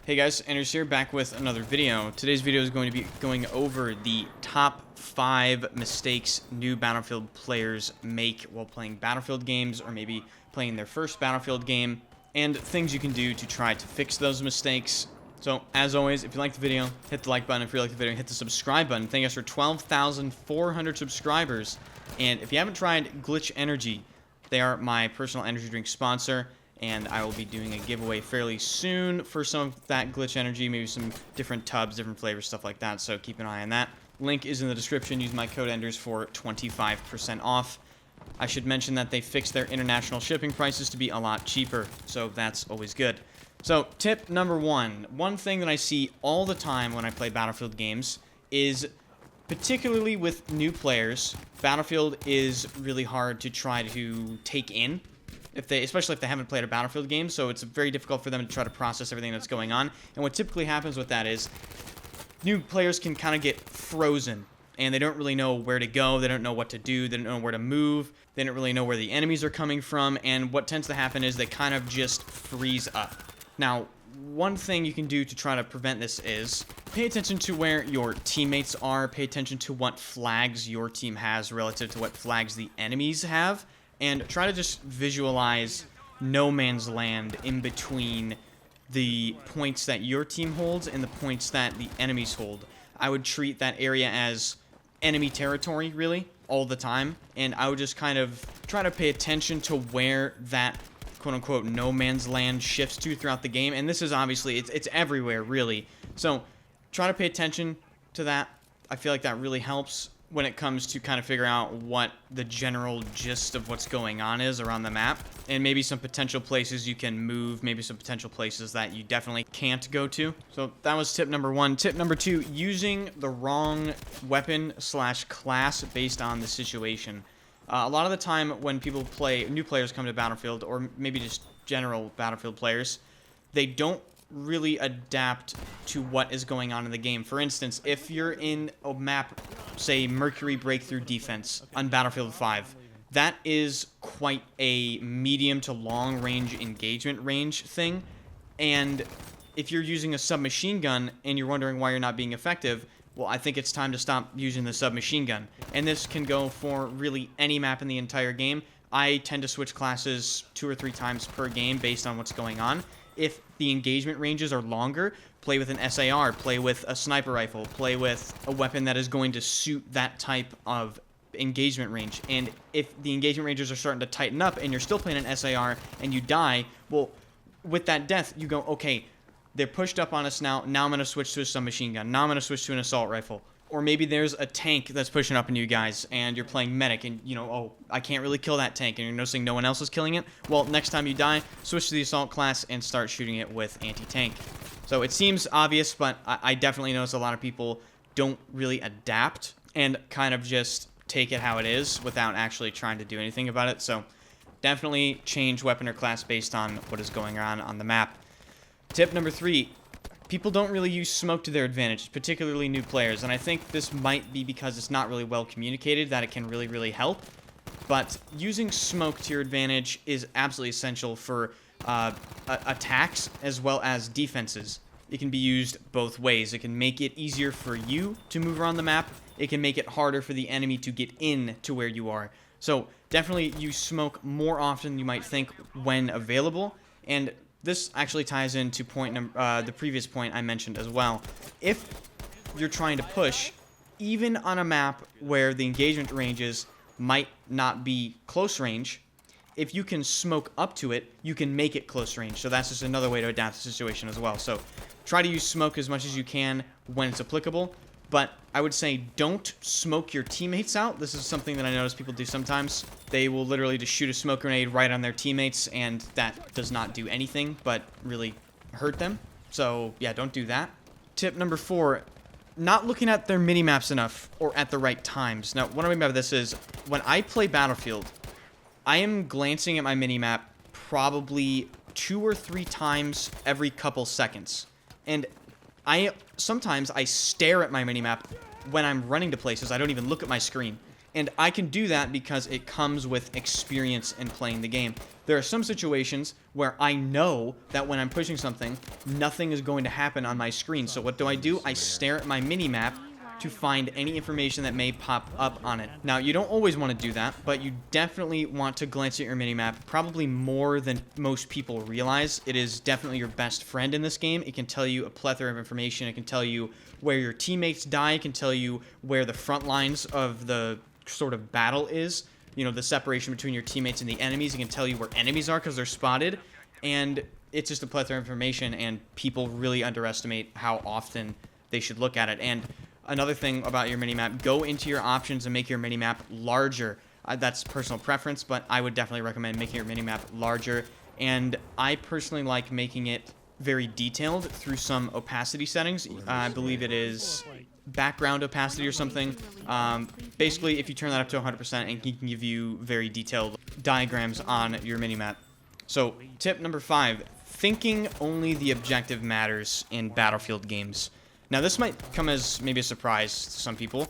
Hey guys, Anders here, back with another video. Today's video is going to be going over the top 5 mistakes new Battlefield players make while playing Battlefield games, or maybe playing their first Battlefield game, and things you can do to try to fix those mistakes. So, as always, if you like the video, hit the like button. If you like the video, hit the subscribe button. Thank you guys for 12,400 subscribers. And if you haven't tried Glitch Energy, they are my personal energy drink sponsor, and I will be doing a giveaway fairly soon for some of that Glitch Energy, maybe some different tubs, different flavors, stuff like that, so keep an eye on that. Link is in the description. Use my code ENDERS for 25% off. I should mention that they fixed their international shipping prices to be a lot cheaper, so that's always good. So, tip number 1. One thing that I see all the time when I play Battlefield games is, particularly with new players, Battlefield is really hard to try to take in. Especially if they haven't played a Battlefield game, so it's very difficult for them to try to process everything that's going on. And what typically happens with that is new players can kind of get frozen, and they don't really know where to go, they don't know what to do, they don't know where to move, they don't really know where the enemies are coming from, and what tends to happen is they kind of just freeze up. Now, one thing you can do to try to prevent this is pay attention to where your teammates are, pay attention to what flags your team has relative to what flags the enemies have, and try to just visualize no man's land in between the points that your team holds and the points that the enemies hold. I would treat that area as enemy territory, really, all the time. And I would just kind of try to pay attention to where that quote-unquote no man's land shifts to throughout the game. And this is obviously, it's everywhere, really. So try to pay attention to that. I feel like that really helps when it comes to kind of figure out what the general gist of what's going on is around the map, and maybe some potential places you can move, maybe some potential places that you definitely can't go to. So that was tip number 1. Tip number 2, using the wrong weapon / class based on the situation. A lot of the time when people play, new players come to Battlefield, or maybe just general Battlefield players, they don't really adapt to what is going on in the game. For instance, if you're in a map, say Mercury Breakthrough Defense on Battlefield 5, that is quite a medium to long range engagement range thing, and if you're using a submachine gun and you're wondering why you're not being effective, well, I think it's time to stop using the submachine gun. And this can go for really any map in the entire game. I tend to switch classes 2 or 3 times per game based on what's going on. If the engagement ranges are longer, play with an SAR, play with a sniper rifle, play with a weapon that is going to suit that type of engagement range. And if the engagement ranges are starting to tighten up and you're still playing an SAR and you die, well, with that death, you go, okay, they're pushed up on us now, now I'm going to switch to a submachine gun, now I'm going to switch to an assault rifle. Or maybe there's a tank that's pushing up on you guys, and you're playing medic, and you know, oh, I can't really kill that tank, and you're noticing no one else is killing it. Well, next time you die, switch to the assault class and start shooting it with anti-tank. So it seems obvious, but I definitely notice a lot of people don't really adapt and kind of just take it how it is without actually trying to do anything about it. So definitely change weapon or class based on what is going on the map. Tip number 3. People don't really use smoke to their advantage, particularly new players, and I think this might be because it's not really well communicated that it can really help. But using smoke to your advantage is absolutely essential for attacks as well as defenses. It can be used both ways. It can make it easier for you to move around the map. It can make it harder for the enemy to get in to where you are. So definitely use smoke more often than you might think when available, and this actually ties into the previous point I mentioned as well. If you're trying to push, even on a map where the engagement ranges might not be close range, if you can smoke up to it, you can make it close range. So that's just another way to adapt the situation as well. So try to use smoke as much as you can when it's applicable. But I would say don't smoke your teammates out. This is something that I notice people do sometimes. They will literally just shoot a smoke grenade right on their teammates, and that does not do anything but really hurt them. So yeah, don't do that. Tip number 4, not looking at their mini-maps enough or at the right times. Now, what I mean by this is, when I play Battlefield, I am glancing at my mini-map probably 2 or 3 times every couple seconds. And sometimes I stare at my minimap when I'm running to places. I don't even look at my screen. And I can do that because it comes with experience in playing the game. There are some situations where I know that when I'm pushing something, nothing is going to happen on my screen. So what do? I stare at my mini-map to find any information that may pop up on it. Now, you don't always want to do that, but you definitely want to glance at your minimap, probably more than most people realize. It is definitely your best friend in this game. It can tell you a plethora of information. It can tell you where your teammates die. It can tell you where the front lines of the sort of battle is. You know, the separation between your teammates and the enemies. It can tell you where enemies are because they're spotted. And it's just a plethora of information, and people really underestimate how often they should look at it. And another thing about your minimap, go into your options and make your minimap larger. That's personal preference, but I would definitely recommend making your minimap larger. And I personally like making it very detailed through some opacity settings. I believe it is background opacity or something. Basically, if you turn that up to 100%, it can give you very detailed diagrams on your minimap. So, tip number 5, thinking only the objective matters in Battlefield games. Now, this might come as maybe a surprise to some people,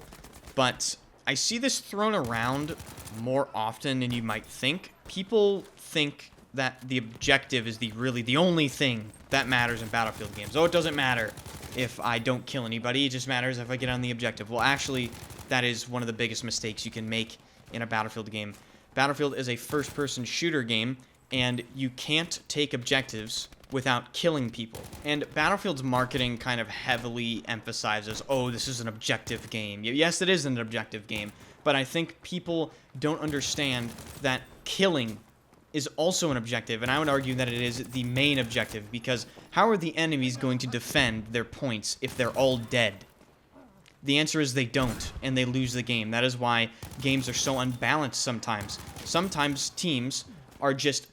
but I see this thrown around more often than you might think. People think that the objective is really the only thing that matters in Battlefield games. Oh, it doesn't matter if I don't kill anybody, it just matters if I get on the objective. Well, actually, that is one of the biggest mistakes you can make in a Battlefield game. Battlefield is a first-person shooter game, and you can't take objectives without killing people. And Battlefield's marketing kind of heavily emphasizes, oh, this is an objective game. Yes, it is an objective game, but I think people don't understand that killing is also an objective, and I would argue that it is the main objective, because how are the enemies going to defend their points if they're all dead? The answer is they don't, and they lose the game. That is why games are so unbalanced sometimes. Sometimes teams are just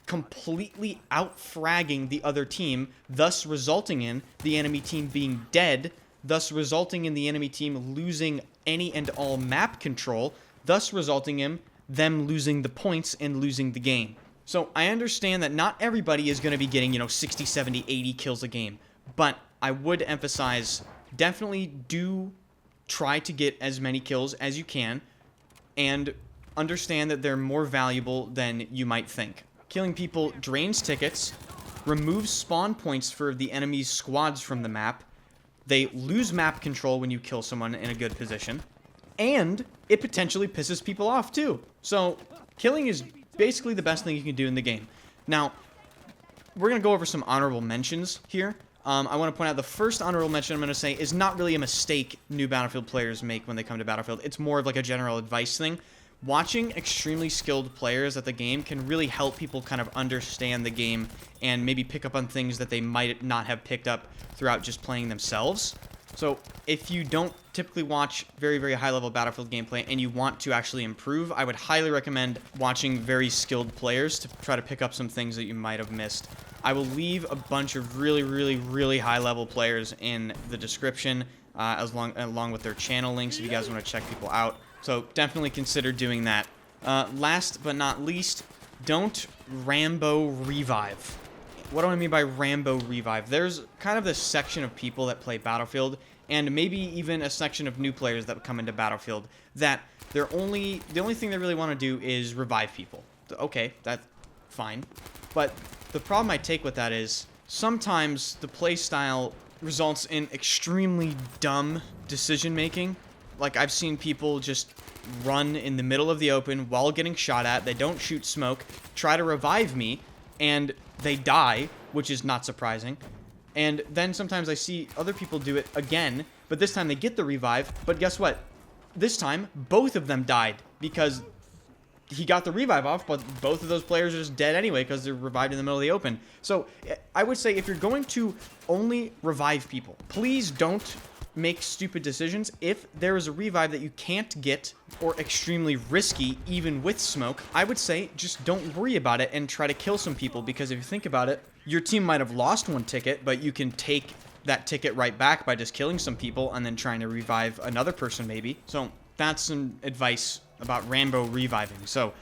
completely out-fragging the other team, thus resulting in the enemy team being dead, thus resulting in the enemy team losing any and all map control, thus resulting in them losing the points and losing the game. So I understand that not everybody is going to be getting, 60, 70, 80 kills a game, but I would emphasize, definitely do try to get as many kills as you can, and understand that they're more valuable than you might think. Killing people drains tickets, removes spawn points for the enemy's squads from the map, they lose map control when you kill someone in a good position, and it potentially pisses people off too. So, killing is basically the best thing you can do in the game. Now, we're going to go over some honorable mentions here. I want to point out the first honorable mention I'm going to say is not really a mistake new Battlefield players make when they come to Battlefield. It's more of like a general advice thing. Watching extremely skilled players at the game can really help people kind of understand the game and maybe pick up on things that they might not have picked up throughout just playing themselves. So if you don't typically watch very, very high-level Battlefield gameplay and you want to actually improve, I would highly recommend watching very skilled players to try to pick up some things that you might have missed. I will leave a bunch of really, really, really high-level players in the description along with their channel links if you guys want to check people out. So definitely consider doing that. Last but not least, don't Rambo revive. What do I mean by Rambo revive? There's kind of this section of people that play Battlefield, and maybe even a section of new players that come into Battlefield, that the only thing they really want to do is revive people. Okay, that's fine. But the problem I take with that is sometimes the play style results in extremely dumb decision making. Like, I've seen people just run in the middle of the open while getting shot at. They don't shoot smoke, try to revive me, and they die, which is not surprising. And then sometimes I see other people do it again, but this time they get the revive. But guess what? This time, both of them died because he got the revive off, but both of those players are just dead anyway because they're revived in the middle of the open. So I would say if you're going to only revive people, please don't make stupid decisions. If there is a revive that you can't get or extremely risky even with smoke, I would say just don't worry about it and try to kill some people, because if you think about it, your team might have lost one ticket, but you can take that ticket right back by just killing some people and then trying to revive another person maybe. So that's some advice about Rambo reviving. So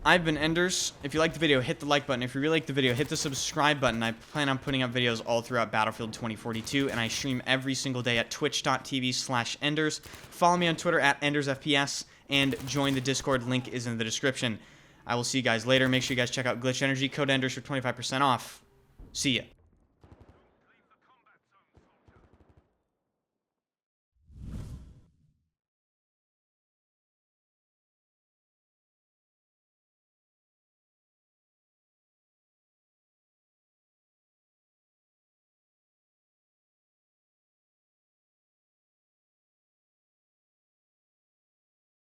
I've been Enders. If you liked the video, hit the like button. If you really liked the video, hit the subscribe button. I plan on putting up videos all throughout Battlefield 2042, and I stream every single day at twitch.tv/Enders. Follow me on Twitter at EndersFPS, and join the Discord. Link is in the description. I will see you guys later. Make sure you guys check out Glitch Energy. Code Enders for 25% off. See ya.